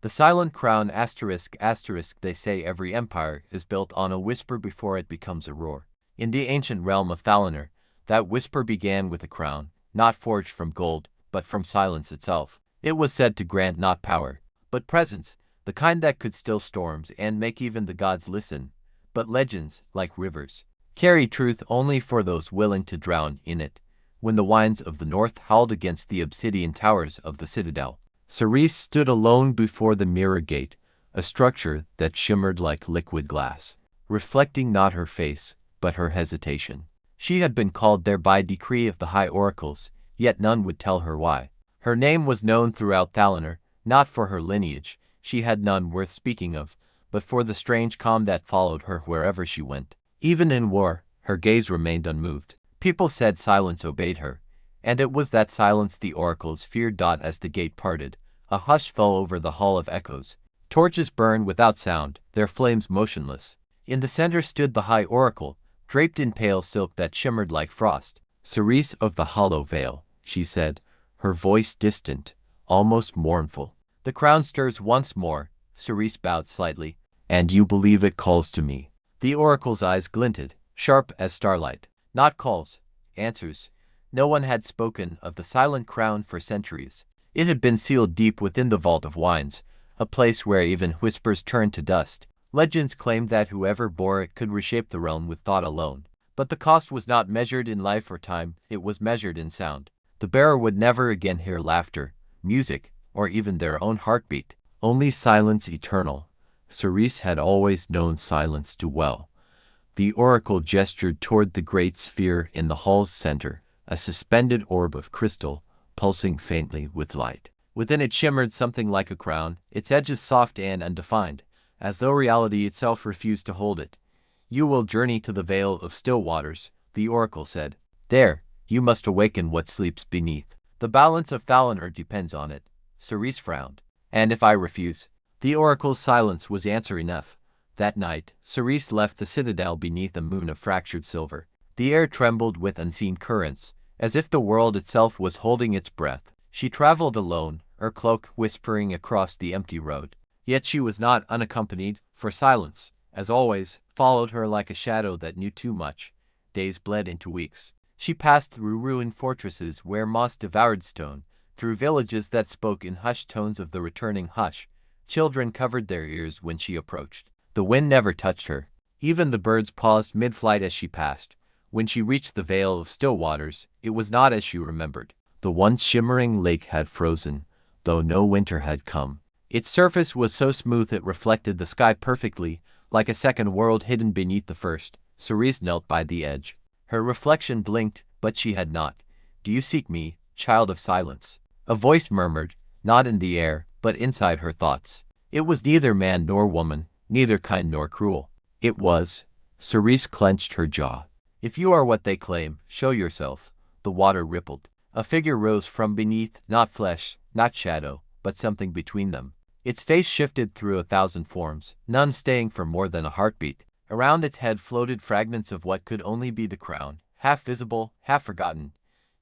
The silent crown asterisk asterisk. They say every empire is built on a whisper before it becomes a roar. In the ancient realm of Thalanor, that whisper began with a crown, not forged from gold, but from silence itself. It was said to grant not power, but presence, the kind that could still storms and make even the gods listen. But legends, like rivers, carry truth only for those willing to drown in it. When the winds of the north howled against the obsidian towers of the citadel, Cerise stood alone before the mirror gate, a structure that shimmered like liquid glass, reflecting not her face, but her hesitation. She had been called there by decree of the high oracles, yet none would tell her why. Her name was known throughout Thalanor, not for her lineage, she had none worth speaking of, but for the strange calm that followed her wherever she went. Even in war, her gaze remained unmoved. People said silence obeyed her, and it was that silence the oracles feared. As the gate parted, a hush fell over the hall of echoes. Torches burned without sound, their flames motionless. In the center stood the high oracle, draped in pale silk that shimmered like frost. "Cerise of the hollow veil," she said, her voice distant, almost mournful. "The crown stirs once more," Cerise bowed slightly. "And you believe it calls to me?" The oracle's eyes glinted, sharp as starlight. Not calls, answers. No one had spoken of the silent crown for centuries. It had been sealed deep within the vault of winds, a place where even whispers turned to dust. Legends claimed that whoever bore it could reshape the realm with thought alone. But the cost was not measured in life or time, it was measured in sound. The bearer would never again hear laughter, music, or even their own heartbeat. Only silence eternal. Cerise had always known silence too well. The oracle gestured toward the great sphere in the hall's center, a suspended orb of crystal, pulsing faintly with light. Within it shimmered something like a crown, its edges soft and undefined, as though reality itself refused to hold it. "You will journey to the Vale of Still Waters," the oracle said. "There, you must awaken what sleeps beneath. The balance of Thalanor depends on it." Cerise frowned. "And if I refuse?" The oracle's silence was answer enough. That night, Cerise left the citadel beneath a moon of fractured silver. The air trembled with unseen currents, as if the world itself was holding its breath. She traveled alone, her cloak whispering across the empty road. Yet she was not unaccompanied, for silence, as always, followed her like a shadow that knew too much. Days bled into weeks. She passed through ruined fortresses where moss devoured stone, through villages that spoke in hushed tones of the returning hush. Children covered their ears when she approached. The wind never touched her. Even the birds paused mid-flight as she passed. When she reached the Vale of Still Waters, it was not as she remembered. The once shimmering lake had frozen, though no winter had come. Its surface was so smooth it reflected the sky perfectly, like a second world hidden beneath the first. Cerise knelt by the edge. Her reflection blinked, but she had not. "Do you seek me, child of silence?" A voice murmured, not in the air, but inside her thoughts. It was neither man nor woman, neither kind nor cruel. It was. Cerise clenched her jaw. "If you are what they claim, show yourself." The water rippled. A figure rose from beneath, not flesh, not shadow, but something between them. Its face shifted through 1,000 forms, none staying for more than a heartbeat. Around its head floated fragments of what could only be the crown, half visible, half forgotten.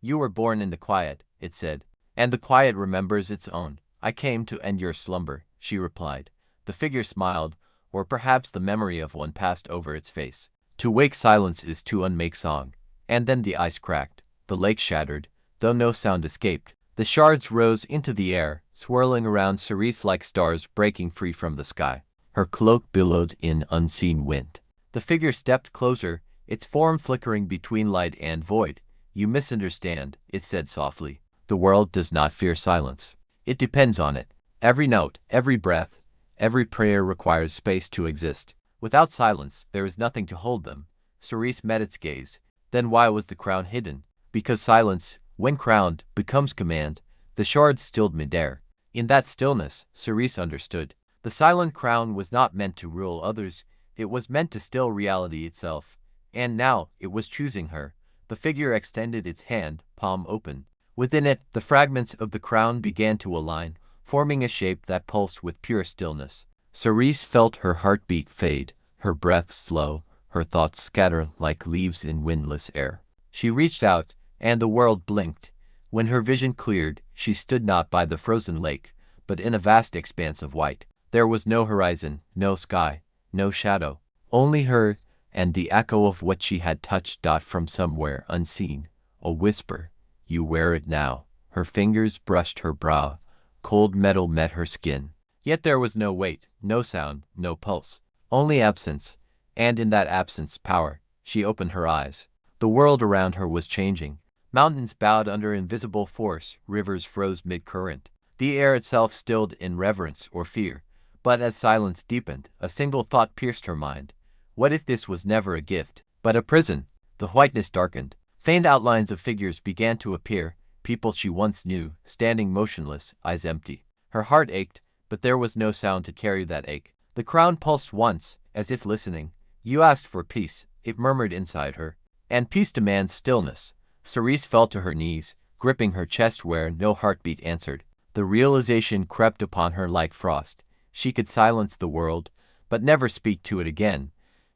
"You were born in the quiet," it said, "and the quiet remembers its own." "I came to end your slumber," she replied. The figure smiled, or perhaps the memory of one passed over its face. "To wake silence is to unmake song." And then the ice cracked. The lake shattered, though no sound escaped. The shards rose into the air, swirling around Cerise like stars breaking free from the sky. Her cloak billowed in unseen wind. The figure stepped closer, its form flickering between light and void. "You misunderstand," it said softly. "The world does not fear silence. It depends on it. Every note, every breath, every prayer requires space to exist. Without silence, there is nothing to hold them." Cerise met its gaze. Then why was the crown hidden? Because silence, when crowned, becomes command. The shards stilled midair. In that stillness, Cerise understood. The silent crown was not meant to rule others, it was meant to still reality itself. And now, it was choosing her. The figure extended its hand, palm open. Within it, the fragments of the crown began to align, forming a shape that pulsed with pure stillness. Cerise felt her heartbeat fade, her breath slow, her thoughts scatter like leaves in windless air. She reached out, and the world blinked. When her vision cleared, she stood not by the frozen lake, but in a vast expanse of white. There was no horizon, no sky, no shadow. Only her, and the echo of what she had touched. From somewhere unseen, a whisper. You wear it now. Her fingers brushed her brow. Cold metal met her skin. Yet there was no weight, no sound, no pulse. Only absence, and in that absence power. She opened her eyes. The world around her was changing. Mountains bowed under invisible force, rivers froze mid-current. The air itself stilled in reverence or fear. But as silence deepened, a single thought pierced her mind. What if this was never a gift, but a prison? The whiteness darkened. Faint outlines of figures began to appear, people she once knew, standing motionless, eyes empty. Her heart ached, but there was no sound to carry that ache. The crown pulsed once, as if listening. You asked for peace, it murmured inside her. And peace demands stillness. Cerise fell to her knees, gripping her chest where no heartbeat answered. The realization crept upon her like frost. She could silence the world, but never speak to it again.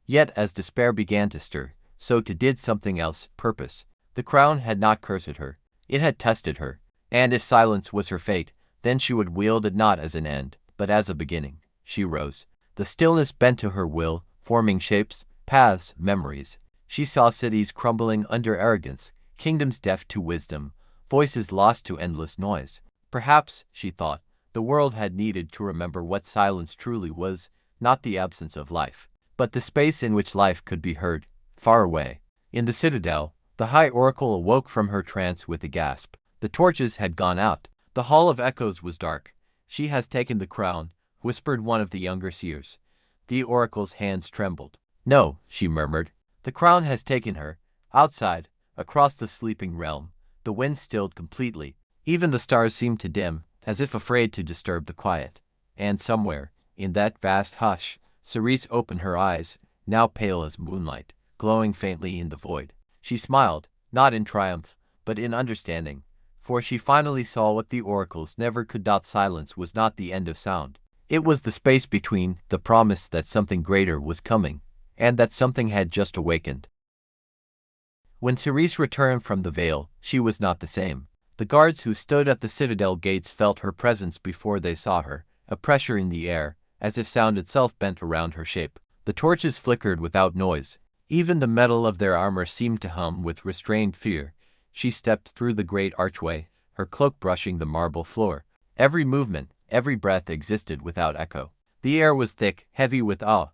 Yet as despair began to stir, so too did something else, purpose. The crown had not cursed her. It had tested her. And if silence was her fate, then she would wield it not as an end, but as a beginning. She rose. The stillness bent to her will, forming shapes, paths, memories. She saw cities crumbling under arrogance, kingdoms deaf to wisdom, voices lost to endless noise. Perhaps, she thought, the world had needed to remember what silence truly was, not the absence of life, but the space in which life could be heard, far away. In the citadel, the High Oracle awoke from her trance with a gasp. The torches had gone out. The Hall of Echoes was dark. She has taken the crown, whispered one of the younger seers. The oracle's hands trembled. No, she murmured. The crown has taken her. Outside, across the sleeping realm, the wind stilled completely. Even the stars seemed to dim, as if afraid to disturb the quiet. And somewhere, in that vast hush, Cerise opened her eyes, now pale as moonlight, glowing faintly in the void. She smiled, not in triumph, but in understanding, for she finally saw what the oracles never could. Silence was not the end of sound. It was the space between, the promise that something greater was coming, and that something had just awakened. When Cerise returned from the Vale, she was not the same. The guards who stood at the citadel gates felt her presence before they saw her, a pressure in the air, as if sound itself bent around her shape. The torches flickered without noise. Even the metal of their armor seemed to hum with restrained fear. She stepped through the great archway, her cloak brushing the marble floor. Every movement, every breath existed without echo. The air was thick, heavy with awe.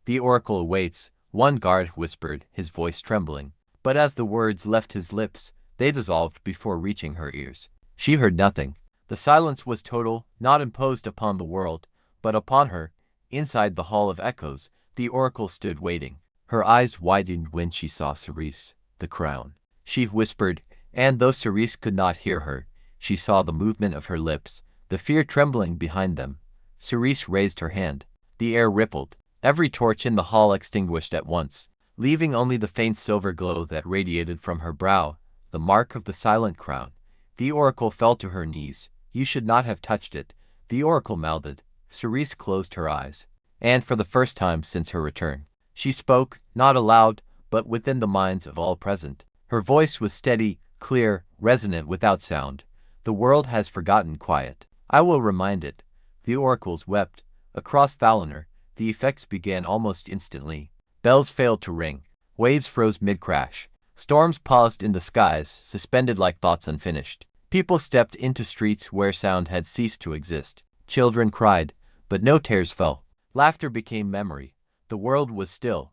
The oracle awaits, one guard whispered, his voice trembling. But as the words left his lips, they dissolved before reaching her ears. She heard nothing. The silence was total, not imposed upon the world, but upon her. Inside the Hall of Echoes, the oracle stood waiting. Her eyes widened when she saw Cerise, the crown. She whispered, and though Cerise could not hear her, she saw the movement of her lips, the fear trembling behind them. Cerise raised her hand. The air rippled. Every torch in the hall extinguished at once, leaving only the faint silver glow that radiated from her brow, the mark of the silent crown. The oracle fell to her knees. You should not have touched it, the oracle mouthed. Cerise closed her eyes. And for the first time since her return, she spoke, not aloud, but within the minds of all present. Her voice was steady, clear, resonant without sound. The world has forgotten quiet. I will remind it. The oracles wept. Across Valinor, the effects began almost instantly. Bells failed to ring. Waves froze mid-crash. Storms paused in the skies, suspended like thoughts unfinished. People stepped into streets where sound had ceased to exist. Children cried, but no tears fell. Laughter became memory. The world was still.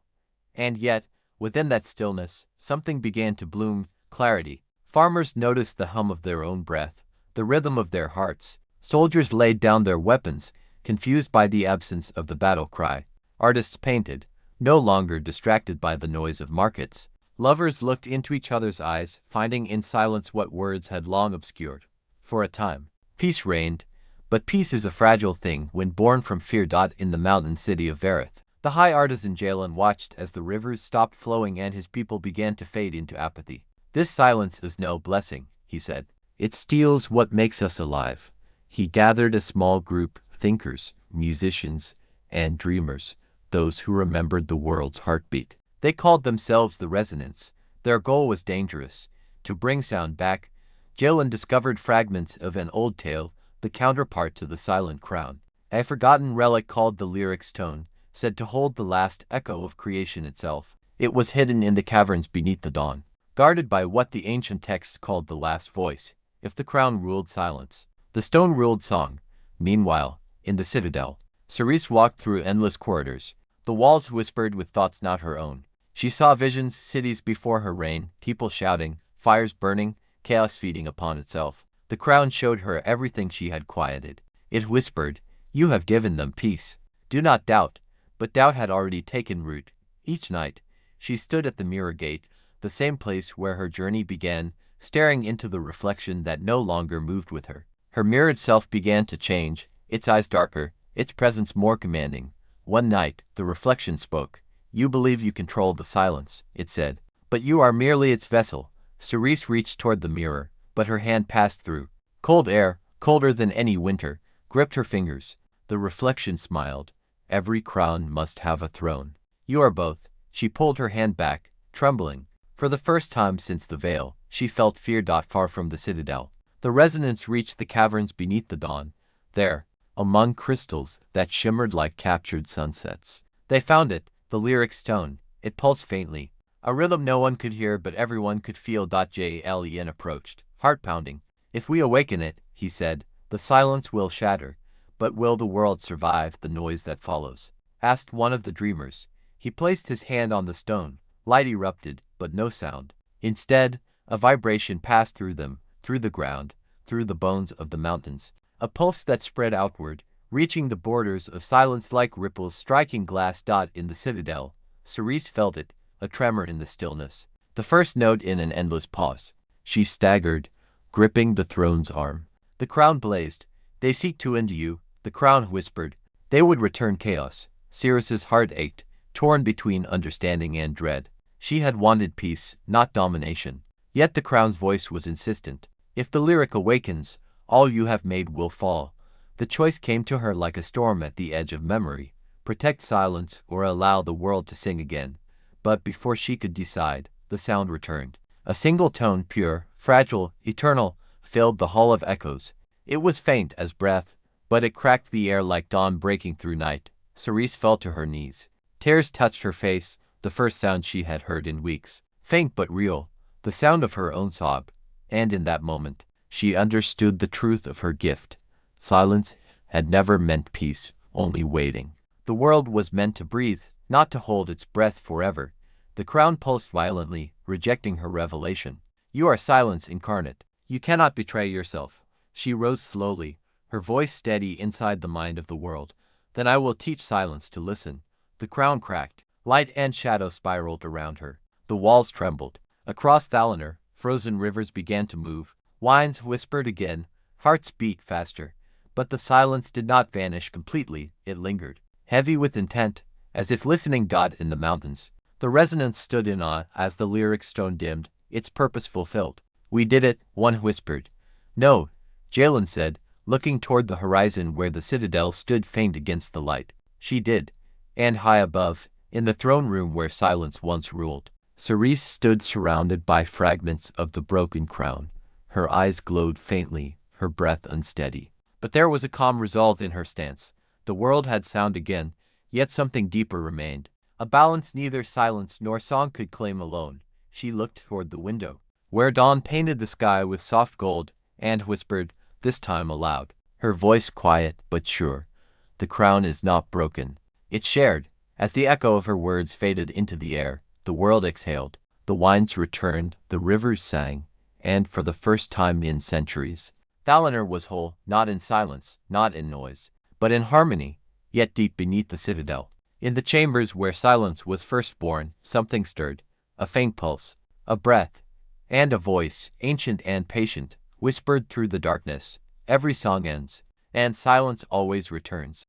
And yet, within that stillness, something began to bloom, clarity. Farmers noticed the hum of their own breath, the rhythm of their hearts. Soldiers laid down their weapons, confused by the absence of the battle cry. Artists painted, no longer distracted by the noise of markets. Lovers looked into each other's eyes, finding in silence what words had long obscured. For a time, peace reigned, but peace is a fragile thing when born from fear. In the mountain city of Varith, the high artisan Jalen watched as the rivers stopped flowing and his people began to fade into apathy. This silence is no blessing, he said. It steals what makes us alive. He gathered a small group, thinkers, musicians, and dreamers, those who remembered the world's heartbeat. They called themselves the Resonance. Their goal was dangerous, to bring sound back. Jalen discovered fragments of an old tale, the counterpart to the silent crown. A forgotten relic called the lyric stone, said to hold the last echo of creation itself. It was hidden in the caverns beneath the dawn, guarded by what the ancient texts called the last voice. If the crown ruled silence, the stone ruled song. Meanwhile, in the citadel, Cerise walked through endless corridors. The walls whispered with thoughts not her own. She saw visions, cities before her reign, people shouting, fires burning, chaos feeding upon itself. The crown showed her everything she had quieted. It whispered, "You have given them peace. Do not doubt." But doubt had already taken root. Each night, she stood at the mirror gate, the same place where her journey began, staring into the reflection that no longer moved with her. Her mirrored self began to change, its eyes darker, its presence more commanding. One night, the reflection spoke. "You believe you control the silence," it said, "but you are merely its vessel." Cerise reached toward the mirror, but her hand passed through. Cold air, colder than any winter, gripped her fingers. The reflection smiled. "Every crown must have a throne. You are both." She pulled her hand back, trembling. For the first time since the veil, she felt fear. Far from the citadel, the resonance reached the caverns beneath the dawn. There, among crystals that shimmered like captured sunsets, they found it, the lyric stone. It pulsed faintly, a rhythm no one could hear but everyone could feel. Jen approached, heart pounding. "If we awaken it," he said, "the silence will shatter. But will the world survive the noise that follows?" asked one of the dreamers. He placed his hand on the stone. Light erupted, but no sound. Instead, a vibration passed through them, through the ground, through the bones of the mountains. A pulse that spread outward, reaching the borders of silence like ripples striking glass. In the citadel, Cerise felt it, a tremor in the stillness. The first note in an endless pause. She staggered, gripping the throne's arm. The crown blazed. "They seek to end you," the crown whispered. "They would return chaos." Cyrus's heart ached, torn between understanding and dread. She had wanted peace, not domination. Yet the crown's voice was insistent. "If the lyric awakens, all you have made will fall." The choice came to her like a storm at the edge of memory. Protect silence or allow the world to sing again. But before she could decide, the sound returned. A single tone, pure, fragile, eternal, filled the hall of echoes. It was faint as breath, but it cracked the air like dawn breaking through night. Cerise fell to her knees. Tears touched her face, the first sound she had heard in weeks. Faint but real, the sound of her own sob. And in that moment, she understood the truth of her gift. Silence had never meant peace, only waiting. The world was meant to breathe, not to hold its breath forever. The crown pulsed violently, rejecting her revelation. "You are silence incarnate. You cannot betray yourself." She rose slowly, her voice steady inside the mind of the world. "Then I will teach silence to listen." The crown cracked. Light and shadow spiraled around her. The walls trembled. Across Thaliner, frozen rivers began to move. Winds whispered again. Hearts beat faster. But the silence did not vanish completely. It lingered, heavy with intent, as if listening. In the mountains, the resonance stood in awe as the lyric stone dimmed, its purpose fulfilled. "We did it," one whispered. "No," Jalen said, looking toward the horizon where the citadel stood faint against the light. "She did." And high above, in the throne room where silence once ruled, Cerise stood surrounded by fragments of the broken crown. Her eyes glowed faintly, her breath unsteady. But there was a calm resolve in her stance. The world had sound again, yet something deeper remained. A balance neither silence nor song could claim alone. She looked toward the window, where dawn painted the sky with soft gold, and whispered, this time aloud, her voice quiet but sure, "The crown is not broken. It's shared." As the echo of her words faded into the air, the world exhaled. The winds returned, the rivers sang, and for the first time in centuries, Thaliner was whole, not in silence, not in noise, but in harmony. Yet deep beneath the citadel, in the chambers where silence was first born, something stirred. A faint pulse, a breath, and a voice, ancient and patient, whispered through the darkness. Every song ends, and silence always returns.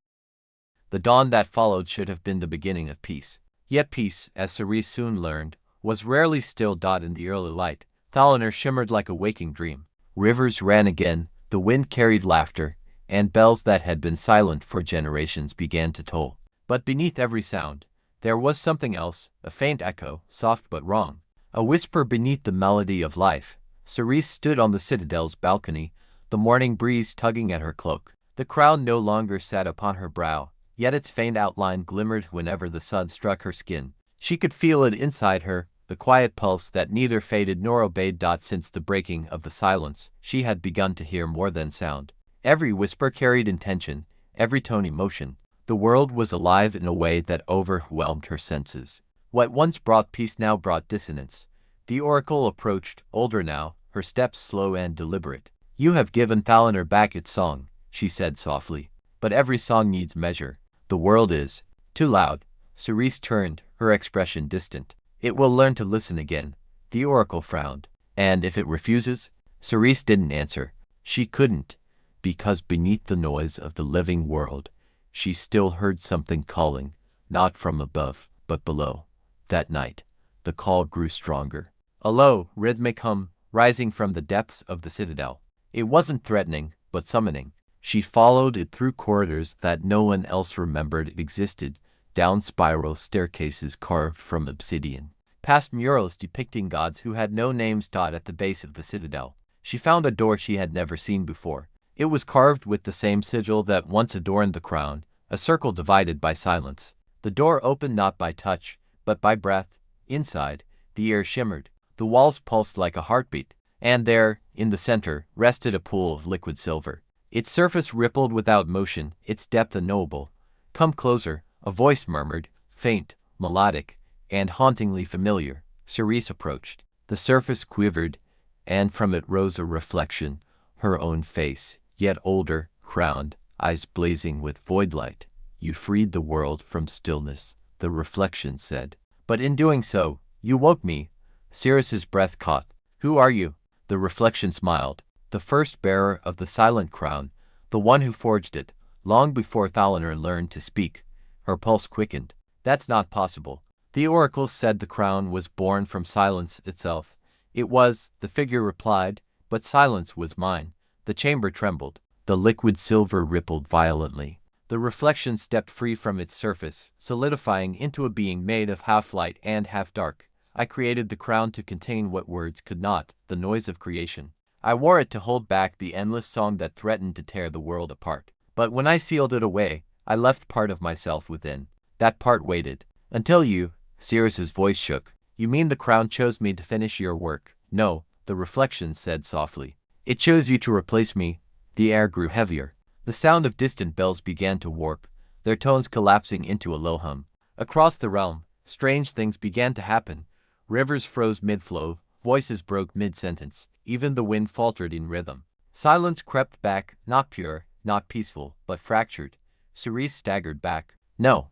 The dawn that followed should have been the beginning of peace. Yet peace, as Cerise soon learned, was rarely still. In the early light, Thaliner shimmered like a waking dream. Rivers ran again, the wind carried laughter, and bells that had been silent for generations began to toll. But beneath every sound, there was something else, a faint echo, soft but wrong, a whisper beneath the melody of life. Cerise stood on the citadel's balcony, the morning breeze tugging at her cloak. The crown no longer sat upon her brow, yet its faint outline glimmered whenever the sun struck her skin. She could feel it inside her, the quiet pulse that neither faded nor obeyed. Since the breaking of the silence, she had begun to hear more than sound. Every whisper carried intention, every tone emotion. The world was alive in a way that overwhelmed her senses. What once brought peace now brought dissonance. The oracle approached, older now, her steps slow and deliberate. "You have given Thaliner back its song," she said softly. "But every song needs measure. The world is too loud." Cerise turned, her expression distant. "It will learn to listen again." The oracle frowned. "And if it refuses?" Cerise didn't answer. She couldn't, because beneath the noise of the living world, she still heard something calling, not from above, but below. That night, the call grew stronger. A low, rhythmic hum, rising from the depths of the citadel. It wasn't threatening, but summoning. She followed it through corridors that no one else remembered existed, down spiral staircases carved from obsidian, past murals depicting gods who had no names. At the base of the citadel, she found a door she had never seen before. It was carved with the same sigil that once adorned the crown, a circle divided by silence. The door opened not by touch, but by breath. Inside, the air shimmered. The walls pulsed like a heartbeat. And there, in the center, rested a pool of liquid silver. Its surface rippled without motion, its depth unknowable. "Come closer," a voice murmured, faint, melodic, and hauntingly familiar. Cerise approached. The surface quivered, and from it rose a reflection, her own face, yet older, crowned, eyes blazing with void light. "You freed the world from stillness," the reflection said. "But in doing so, you woke me." Ceris's breath caught. "Who are you?" The reflection smiled. "The first bearer of the silent crown, the one who forged it, long before Thaliner learned to speak." Her pulse quickened. "That's not possible." The oracle said the crown was born from silence itself. "It was," the figure replied, "but silence was mine." The chamber trembled. The liquid silver rippled violently. The reflection stepped free from its surface, solidifying into a being made of half light and half dark. "I created the crown to contain what words could not, the noise of creation. I wore it to hold back the endless song that threatened to tear the world apart. But when I sealed it away, I left part of myself within. That part waited. Until you." Ceris's voice shook. "You mean the crown chose me to finish your work?" "No," the reflection said softly. "It chose you to replace me." The air grew heavier. The sound of distant bells began to warp, their tones collapsing into a low hum. Across the realm, strange things began to happen. Rivers froze mid-flow, voices broke mid-sentence, even the wind faltered in rhythm. Silence crept back, not pure, not peaceful, but fractured. Cerise staggered back. "No,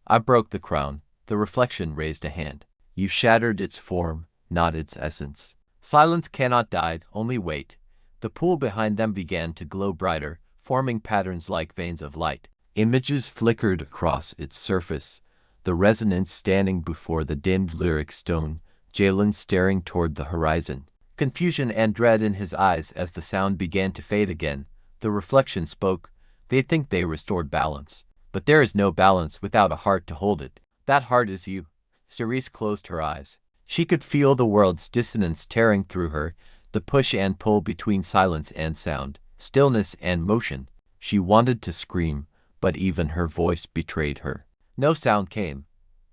I broke the crown." The reflection raised a hand. "You shattered its form, not its essence." Silence cannot die, only wait. The pool behind them began to glow brighter, forming patterns like veins of light. Images flickered across its surface, the resonance standing before the dimmed lyric stone, Jalen staring toward the horizon, confusion and dread in his eyes as the sound began to fade again. The reflection spoke. "They think they restored balance, but there is no balance without a heart to hold it. That heart is you." Cerise closed her eyes. She could feel the world's dissonance tearing through her, the push and pull between silence and sound, stillness and motion. She wanted to scream, but even her voice betrayed her. No sound came.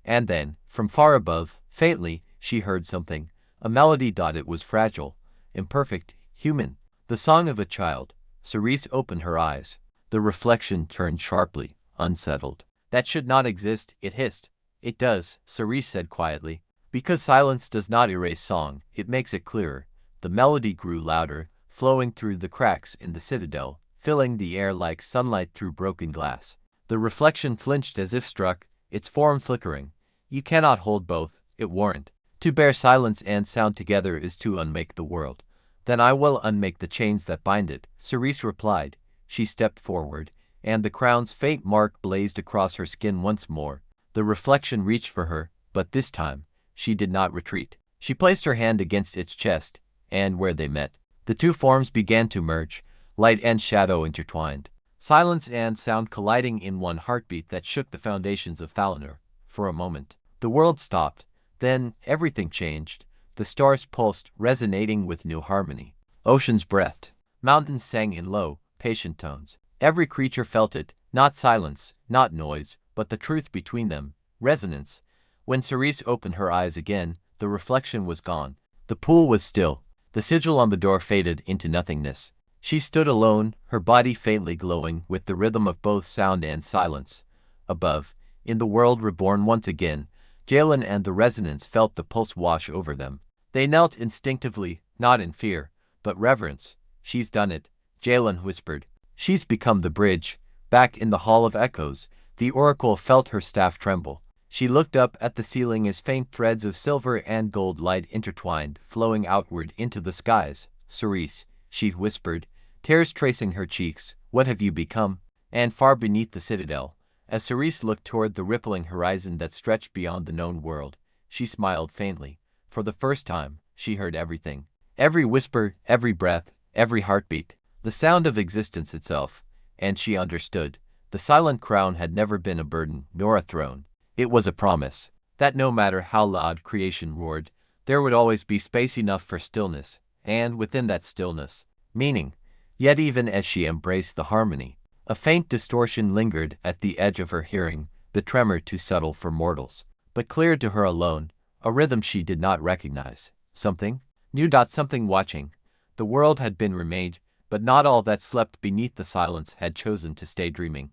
And then, from far above, faintly, she heard something, a melody. It was fragile, imperfect, human, the song of a child. Cerise opened her eyes. The reflection turned sharply, unsettled. "That should not exist," it hissed. "It does," Cerise said quietly. "Because silence does not erase song, it makes it clearer." The melody grew louder, flowing through the cracks in the citadel, filling the air like sunlight through broken glass. The reflection flinched as if struck, its form flickering. "You cannot hold both," it warned. "To bear silence and sound together is to unmake the world." "Then I will unmake the chains that bind it," Cerise replied. She stepped forward, and the crown's faint mark blazed across her skin once more. The reflection reached for her, but this time, she did not retreat. She placed her hand against its chest, and where they met, the two forms began to merge, light and shadow intertwined, silence and sound colliding in one heartbeat that shook the foundations of Thaliner. For a moment, the world stopped. Then everything changed. The stars pulsed, resonating with new harmony. Oceans breathed. Mountains sang in low, patient tones. Every creature felt it, not silence, not noise, but the truth between them, resonance. When Cerise opened her eyes again, the reflection was gone. The pool was still. The sigil on the door faded into nothingness. She stood alone, her body faintly glowing with the rhythm of both sound and silence. Above, in the world reborn once again, Jalen and the resonance felt the pulse wash over them. They knelt instinctively, not in fear, but reverence. She's done it, Jalen whispered. She's become the bridge. Back in the Hall of Echoes, the oracle felt her staff tremble. She looked up at the ceiling as faint threads of silver and gold light intertwined, flowing outward into the skies. Cerise, she whispered, tears tracing her cheeks, what have you become? And far beneath the citadel, as Cerise looked toward the rippling horizon that stretched beyond the known world, she smiled faintly. For the first time, she heard everything. Every whisper, every breath, every heartbeat. The sound of existence itself. And she understood. The silent crown had never been a burden, nor a throne. It was a promise, that no matter how loud creation roared, there would always be space enough for stillness, and within that stillness, meaning. Yet even as she embraced the harmony, a faint distortion lingered at the edge of her hearing, the tremor too subtle for mortals, but clear to her alone, a rhythm she did not recognize. Something new. Something watching. The world had been remade, but not all that slept beneath the silence had chosen to stay dreaming.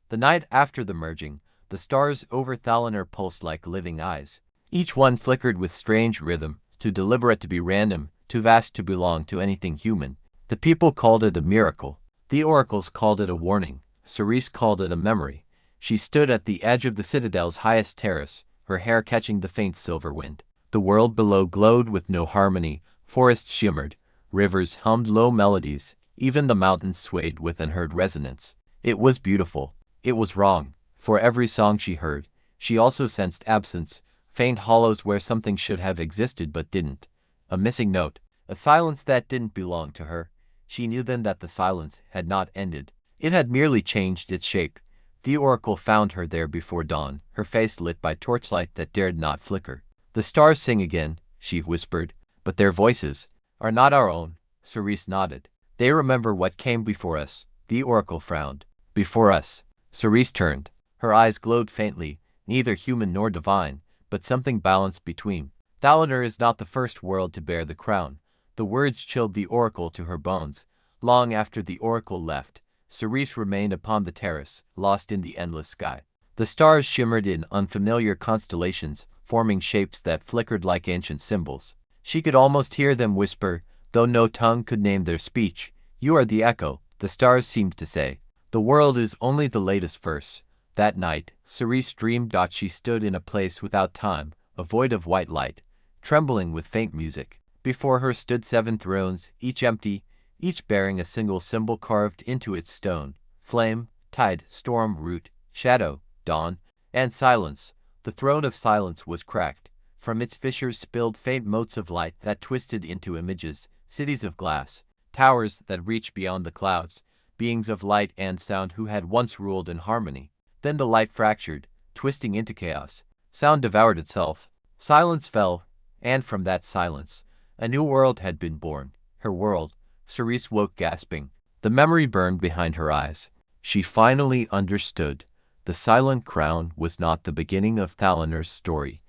The night after the merging, the stars over Thalonor pulsed like living eyes. Each one flickered with strange rhythm, too deliberate to be random, too vast to belong to anything human. The people called it a miracle. The oracles called it a warning. Cerise called it a memory. She stood at the edge of the citadel's highest terrace, her hair catching the faint silver wind. The world below glowed with no harmony, forests shimmered, rivers hummed low melodies, even the mountains swayed with unheard resonance. It was beautiful. It was wrong. For every song she heard, she also sensed absence, faint hollows where something should have existed but didn't. A missing note, a silence that didn't belong to her. She knew then that the silence had not ended. It had merely changed its shape. The oracle found her there before dawn, her face lit by torchlight that dared not flicker. The stars sing again, she whispered, but their voices are not our own. Cerise nodded. They remember what came before us. The oracle frowned. Before us. Cerise turned. Her eyes glowed faintly, neither human nor divine, but something balanced between. Thalonor is not the first world to bear the crown. The words chilled the oracle to her bones. Long after the oracle left, Cerise remained upon the terrace, lost in the endless sky. The stars shimmered in unfamiliar constellations, forming shapes that flickered like ancient symbols. She could almost hear them whisper, though no tongue could name their speech. You are the echo, the stars seemed to say. The world is only the latest verse. That night, Cerise dreamed. She stood in a place without time, a void of white light, trembling with faint music. Before her stood 7 thrones, each empty, each bearing a single symbol carved into its stone. Flame, tide, storm, root, shadow, dawn, and silence. The throne of silence was cracked. From its fissures spilled faint motes of light that twisted into images, cities of glass, towers that reached beyond the clouds, beings of light and sound who had once ruled in harmony. Then the light fractured, twisting into chaos. Sound devoured itself. Silence fell, and from that silence, a new world had been born. Her world. Cerise woke gasping. The memory burned behind her eyes. She finally understood. The silent crown was not the beginning of Thalonor's story.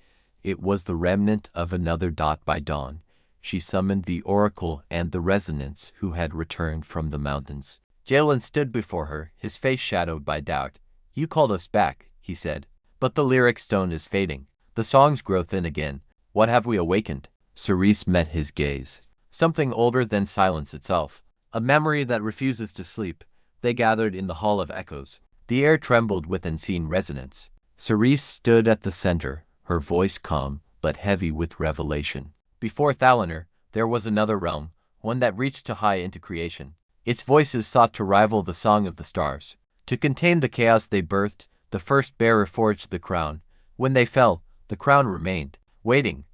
It was the remnant of another. By dawn, she summoned the oracle and the resonance who had returned from the mountains. Jalen stood before her, his face shadowed by doubt. You called us back, he said. But the lyric stone is fading. The songs grow thin again. What have we awakened? Cerise met his gaze. Something older than silence itself. A memory that refuses to sleep. They gathered in the Hall of Echoes. The air trembled with unseen resonance. Cerise stood at the center, her voice calm, but heavy with revelation. Before Thalonor, there was another realm, one that reached too high into creation. Its voices sought to rival the song of the stars. To contain the chaos they birthed, the first bearer forged the crown. When they fell, the crown remained. Waiting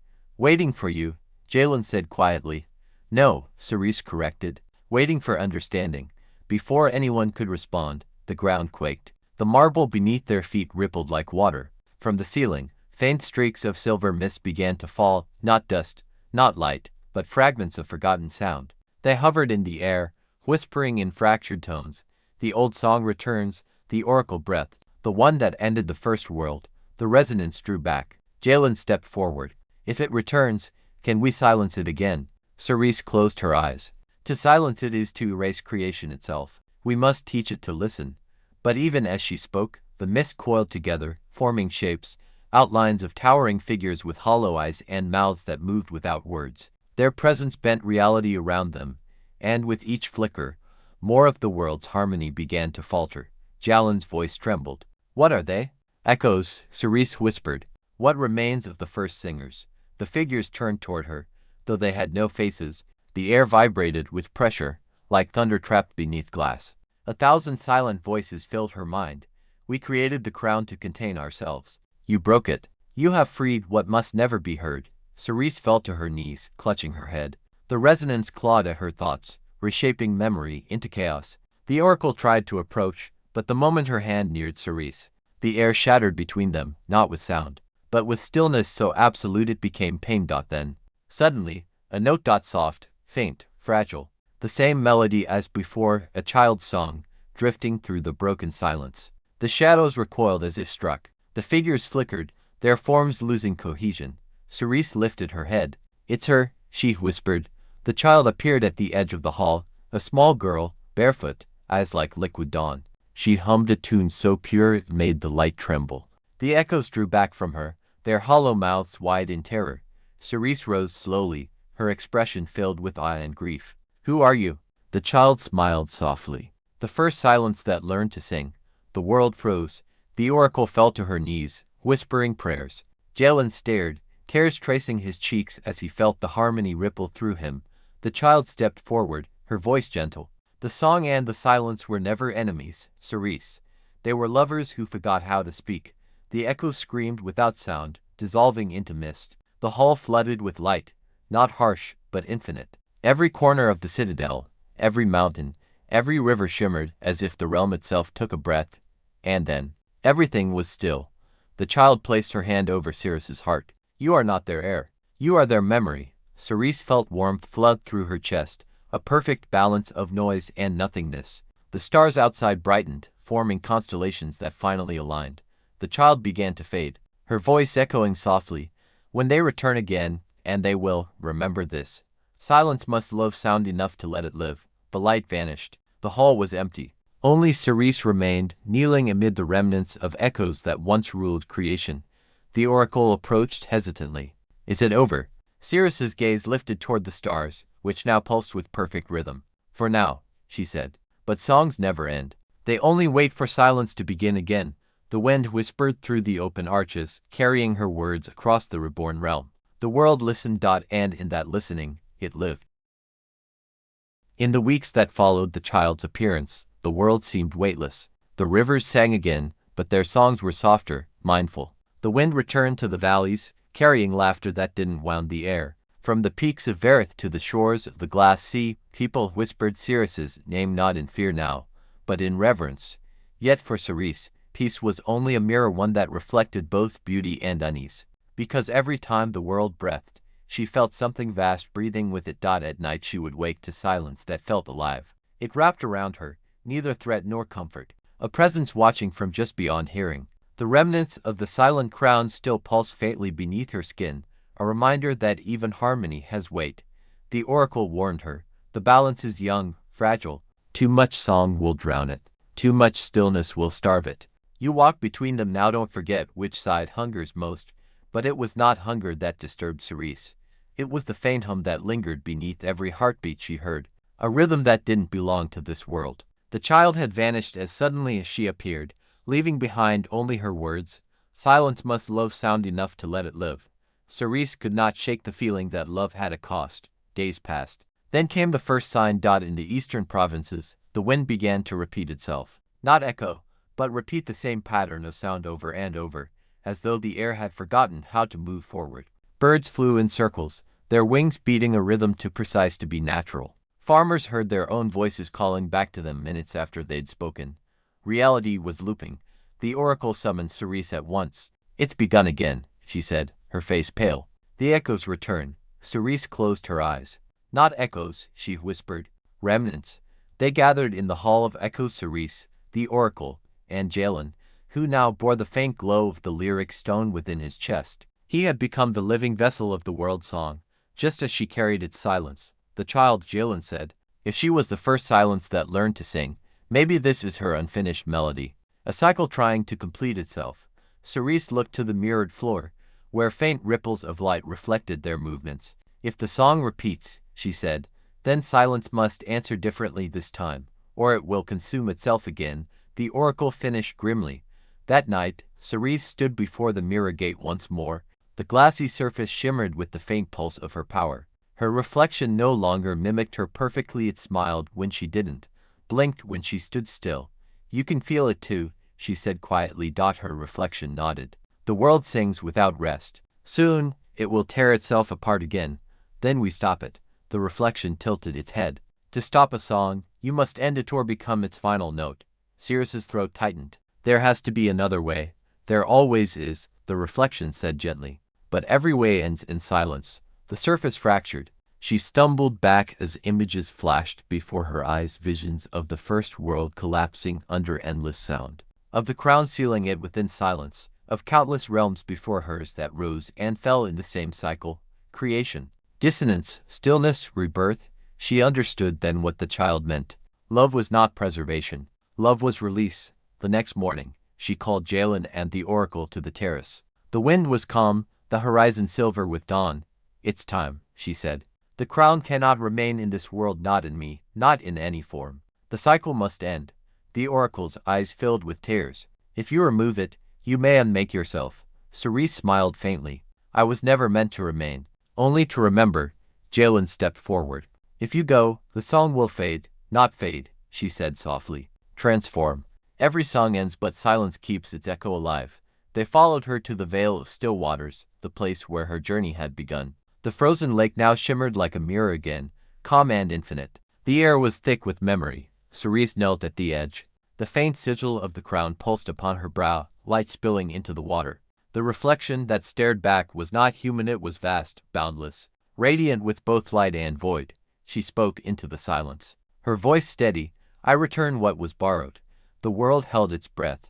for you, Jalen said quietly. No, Cerise corrected. Waiting for understanding. Before anyone could respond, the ground quaked. The marble beneath their feet rippled like water. From the ceiling, faint streaks of silver mist began to fall, not dust, not light, but fragments of forgotten sound. They hovered in the air, whispering in fractured tones. The old song returns, the oracle breathed, the one that ended the first world. The resonance drew back. Jalen stepped forward. If it returns, can we silence it again? Cerise closed her eyes. To silence it is to erase creation itself. We must teach it to listen. But even as she spoke, the mist coiled together, forming shapes, outlines of towering figures with hollow eyes and mouths that moved without words. Their presence bent reality around them, and with each flicker, more of the world's harmony began to falter. Jalen's voice trembled. What are they? Echoes, Cerise whispered. What remains of the first singers? The figures turned toward her. Though they had no faces, the air vibrated with pressure, like thunder trapped beneath glass. 1,000 silent voices filled her mind. We created the crown to contain ourselves. You broke it. You have freed what must never be heard. Cerise fell to her knees, clutching her head. The resonance clawed at her thoughts, reshaping memory into chaos. The oracle tried to approach, but the moment her hand neared Cerise, the air shattered between them, not with sound, but with stillness so absolute it became pain. Then, suddenly, a note. Soft, faint, fragile, the same melody as before, a child's song, drifting through the broken silence. The shadows recoiled as if struck. The figures flickered, their forms losing cohesion. Cerise lifted her head. It's her, she whispered. The child appeared at the edge of the hall, a small girl, barefoot, eyes like liquid dawn. She hummed a tune so pure it made the light tremble. The echoes drew back from her, their hollow mouths wide in terror. Cerise rose slowly, her expression filled with awe and grief. Who are you? The child smiled softly. The first silence that learned to sing. The world froze. The oracle fell to her knees, whispering prayers. Jalen stared, tears tracing his cheeks as he felt the harmony ripple through him. The child stepped forward, her voice gentle. The song and the silence were never enemies, Cerise. They were lovers who forgot how to speak. The echoes screamed without sound, dissolving into mist. The hall flooded with light, not harsh, but infinite. Every corner of the citadel, every mountain, every river shimmered as if the realm itself took a breath. And then, everything was still. The child placed her hand over Cyrus's heart. You are not their heir. You are their memory. Cerise felt warmth flood through her chest, a perfect balance of noise and nothingness. The stars outside brightened, forming constellations that finally aligned. The child began to fade, her voice echoing softly. When they return again, and they will, remember this. Silence must love sound enough to let it live. The light vanished. The hall was empty. Only Cerise remained, kneeling amid the remnants of echoes that once ruled creation. The oracle approached hesitantly. Is it over? Cyrus's gaze lifted toward the stars, which now pulsed with perfect rhythm. For now, she said. But songs never end. They only wait for silence to begin again. The wind whispered through the open arches, carrying her words across the reborn realm. The world listened. And in that listening, it lived. In the weeks that followed the child's appearance, the world seemed weightless. The rivers sang again, but their songs were softer, mindful. The wind returned to the valleys, carrying laughter that didn't wound the air. From the peaks of Verith to the shores of the glass sea, people whispered Cyrus's name not in fear now, but in reverence. Yet for Cerise, peace was only a mirror, one that reflected both beauty and unease. Because every time the world breathed, she felt something vast breathing with it. At night she would wake to silence that felt alive. It wrapped around her, neither threat nor comfort, a presence watching from just beyond hearing. The remnants of the silent crown still pulsed faintly beneath her skin, a reminder that even harmony has weight. The oracle warned her, the balance is young, fragile. Too much song will drown it. Too much stillness will starve it. You walk between them now, don't forget which side hungers most. But it was not hunger that disturbed Cerise. It was the faint hum that lingered beneath every heartbeat she heard, a rhythm that didn't belong to this world. The child had vanished as suddenly as she appeared, leaving behind only her words. Silence must love sound enough to let it live. Cerise could not shake the feeling that love had a cost. Days passed. Then came the first sign. In the eastern provinces, the wind began to repeat itself. Not echo, but repeat the same pattern of sound over and over, as though the air had forgotten how to move forward. Birds flew in circles, their wings beating a rhythm too precise to be natural. Farmers heard their own voices calling back to them minutes after they'd spoken. Reality was looping. The oracle summoned Cerise at once. It's begun again, she said, her face pale. The echoes returned. Cerise closed her eyes. Not echoes, she whispered. Remnants. They gathered in the hall of echoes Cerise, the oracle, and Jalen, who now bore the faint glow of the lyric stone within his chest. He had become the living vessel of the world song, just as she carried its silence. The child, Jalen said, if she was the first silence that learned to sing, maybe this is her unfinished melody. A cycle trying to complete itself. Cerise looked to the mirrored floor, where faint ripples of light reflected their movements. If the song repeats, she said, then silence must answer differently this time, or it will consume itself again. The oracle finished grimly. That night, Cerise stood before the mirror gate once more. The glassy surface shimmered with the faint pulse of her power. Her reflection no longer mimicked her perfectly. It smiled when she didn't, blinked when she stood still. You can feel it too, she said quietly. Her reflection nodded. The world sings without rest. Soon, it will tear itself apart again. Then we stop it. The reflection tilted its head. To stop a song, you must end it or become its final note. Ceris's throat tightened. There has to be another way. There always is, the reflection said gently. But every way ends in silence. The surface fractured. She stumbled back as images flashed before her eyes, visions of the first world collapsing under endless sound, of the crown sealing it within silence, of countless realms before hers that rose and fell in the same cycle. Creation, dissonance, stillness, rebirth. She understood then what the child meant. Love was not preservation. Love was release. The next morning, she called Jalen and the oracle to the terrace. The wind was calm, the horizon silver with dawn. It's time, she said. The crown cannot remain in this world, not in me, not in any form. The cycle must end. The oracle's eyes filled with tears. If you remove it, you may unmake yourself. Cerise smiled faintly. I was never meant to remain, only to remember. Jalen stepped forward. If you go, the song will fade, not fade, she said softly. Transform. Every song ends, but silence keeps its echo alive. They followed her to the Vale of Still Waters, the place where her journey had begun. The frozen lake now shimmered like a mirror again, calm and infinite. The air was thick with memory. Cerise knelt at the edge. The faint sigil of the crown pulsed upon her brow, light spilling into the water. The reflection that stared back was not human, it was vast, boundless, radiant with both light and void. She spoke into the silence. Her voice steady. I return what was borrowed. The world held its breath.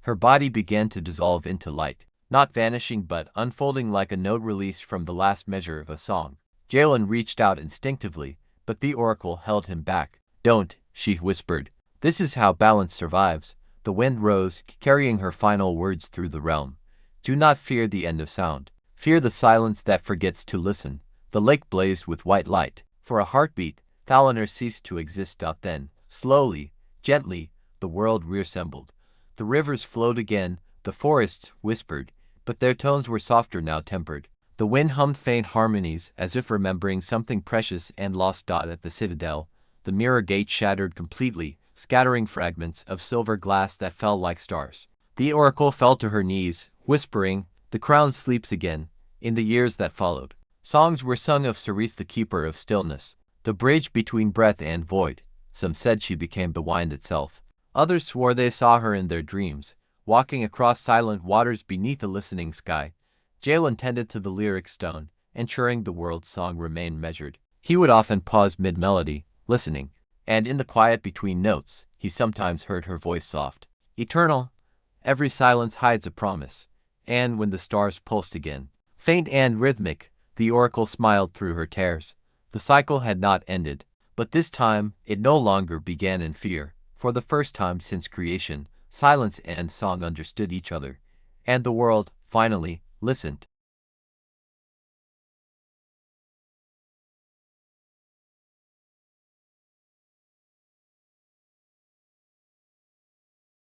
Her body began to dissolve into light, not vanishing but unfolding like a note released from the last measure of a song. Jalen reached out instinctively, but the oracle held him back. Don't, she whispered. This is how balance survives. The wind rose, carrying her final words through the realm. Do not fear the end of sound. Fear the silence that forgets to listen. The lake blazed with white light. For a heartbeat, Thaliner ceased to exist. Then, slowly, gently, the world reassembled. The rivers flowed again, the forests whispered, but their tones were softer now, tempered. The wind hummed faint harmonies as if remembering something precious and lost. At the citadel, the mirror gate shattered completely, scattering fragments of silver glass that fell like stars. The oracle fell to her knees, whispering, the crown sleeps again. In the years that followed, songs were sung of Cerise, the keeper of stillness, the bridge between breath and void. Some said she became the wind itself. Others swore they saw her in their dreams, walking across silent waters beneath a listening sky. Jalen tended to the lyric stone, ensuring the world's song remained measured. He would often pause mid-melody, listening, and in the quiet between notes, he sometimes heard her voice soft, eternal. Every silence hides a promise. And when the stars pulsed again, faint and rhythmic, the oracle smiled through her tears. The cycle had not ended, but this time it no longer began in fear. For the first time since creation, silence and song understood each other, and the world, finally, listened.